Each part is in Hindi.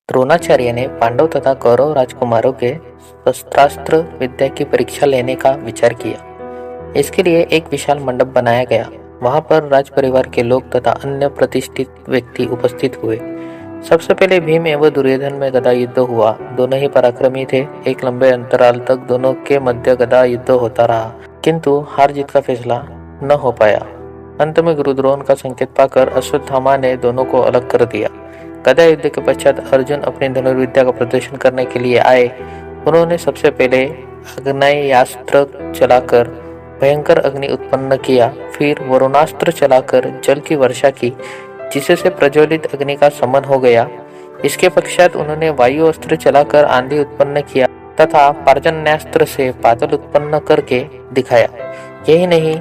द्रोणाचार्य ने पांडव तथा कौरव राजकुमारों के शस्त्रास्त्र विद्या की परीक्षा लेने का विचार किया। इसके लिए एक विशाल मंडप बनाया गया। वहां पर राज परिवार के लोग तथा अन्य प्रतिष्ठित व्यक्ति उपस्थित हुए। सबसे पहले भीम एवं दुर्योधन में गदा युद्ध हुआ। दोनों ही पराक्रमी थे। एक लंबे अंतराल तक दोनों के मध्य गदा युद्ध होता रहा, किंतु हार जीत का फैसला न हो पाया। अंत में गुरु द्रोण का संकेत पाकर अश्वत्थामा ने दोनों को अलग कर दिया। गदा युद्ध के पश्चात अर्जुन अपनी धनुर्विद्या का प्रदर्शन करने के लिए आए। उन्होंने सबसे पहले आग्नेयास्त्र चलाकर भयंकर अग्नि उत्पन्न किया, फिर वरुणास्त्र चलाकर जल की वर्षा की, जिससे प्रज्वलित अग्नि का शमन हो गया। इसके पश्चात उन्होंने वायु अस्त्र चलाकर आंधी उत्पन्न किया तथा पार्जन्यास्त्र से बादल उत्पन्न करके दिखाया। यही नहीं,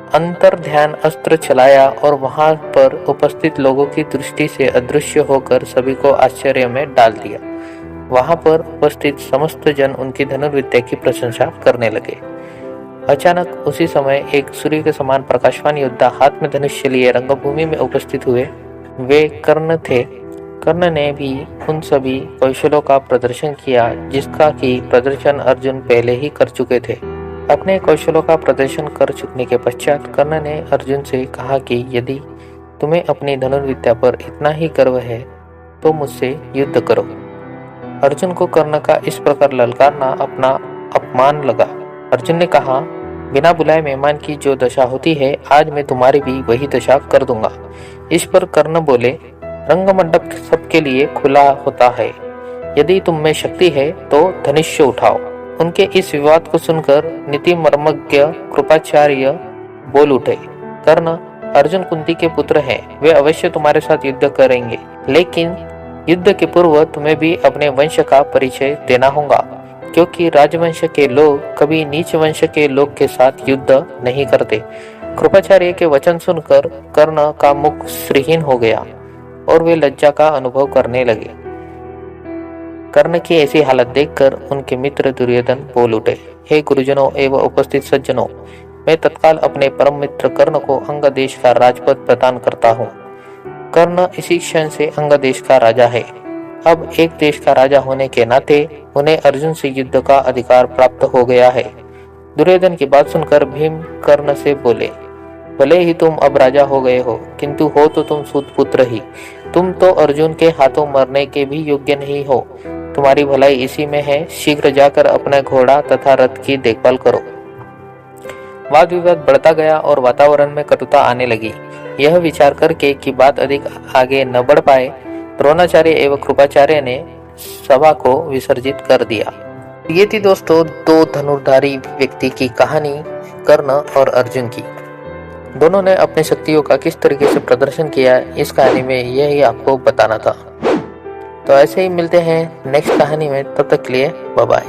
अंतर ध्यान अस्त्र चलाया और वहां पर उपस्थित लोगों की दृष्टि से अदृश्य होकर सभी को आश्चर्य में डाल दिया। वहां पर उपस्थित समस्त जन उनकी धनुर्विद्या की प्रशंसा करने लगे। अचानक उसी समय एक सूर्य के समान प्रकाशवान योद्धा हाथ में धनुष्य लिए रंगभूमि में उपस्थित हुए। वे कर्ण थे। कर्ण ने भी उन सभी कौशलों का प्रदर्शन किया जिसका कि प्रदर्शन अर्जुन पहले ही कर चुके थे। अपने कौशलों का प्रदर्शन कर चुकने के पश्चात कर्ण ने अर्जुन से कहा कि यदि तुम्हें अपनी धनुर्विद्या पर इतना ही गर्व है तो मुझसे युद्ध करो। अर्जुन को कर्ण का इस प्रकार ललकारना अपना अपमान लगा। अर्जुन ने कहा, बिना बुलाए मेहमान की जो दशा होती है, आज मैं तुम्हारी भी वही दशा कर दूंगा। इस पर कर्ण बोले, रंगमंडप सबके लिए खुला होता है। यदि तुम में शक्ति है तो धनुष्य उठाओ। उनके इस विवाद को सुनकर नीति मर्मज्ञ कृपाचार्य बोल उठे, कर्ण, अर्जुन कुंती के पुत्र हैं। वे अवश्य तुम्हारे साथ युद्ध करेंगे, लेकिन युद्ध के पूर्व तुम्हें भी अपने वंश का परिचय देना होगा, क्योंकि राजवंश के लोग कभी नीच वंश के लोग के साथ युद्ध नहीं करते। कृपाचार्य के वचन सुनकर कर्ण का मुख श्रीहीन हो गया और वे लज्जा का अनुभव करने लगे। कर्ण की ऐसी हालत देखकर उनके मित्र दुर्योधन बोल उठे, हे गुरुजनों एवं उपस्थित सज्जनों, मैं तत्काल अपने परम मित्र कर्ण को अंग देश का राजपद प्रदान करता हूँ। कर्ण इसी क्षण से अंग देश का राजा है। अब एक देश का राजा होने के नाते उन्हें अर्जुन से युद्ध का अधिकार प्राप्त हो गया है। दुर्योधन की बात सुनकर भीम कर्ण से बोले, भले ही तुम अब राजा हो गए हो, किंतु हो तो तुम सूत पुत्र ही। तुम तो अर्जुन के हाथों मरने के भी योग्य नहीं हो। तुम्हारी भलाई इसी में है। शीघ्र जाकर अपना घोड़ा तथा रथ की देखभाल करो। वाद विवाद बढ़ता गया और वातावरण में कटुता आने लगी। यह विचार करके कि बात अधिक आगे न बढ़ पाए, द्रोणाचार्य एवं कृपाचार्य ने सभा को विसर्जित कर दिया। ये थी दोस्तों दो धनुर्धारी व्यक्ति की कहानी, कर्ण और अर्जुन की। दोनों ने अपनी शक्तियों का किस तरीके से प्रदर्शन किया, इस कहानी में यही आपको बताना था। तो ऐसे ही मिलते हैं नेक्स्ट कहानी में। तब तक के लिए बाय बाय।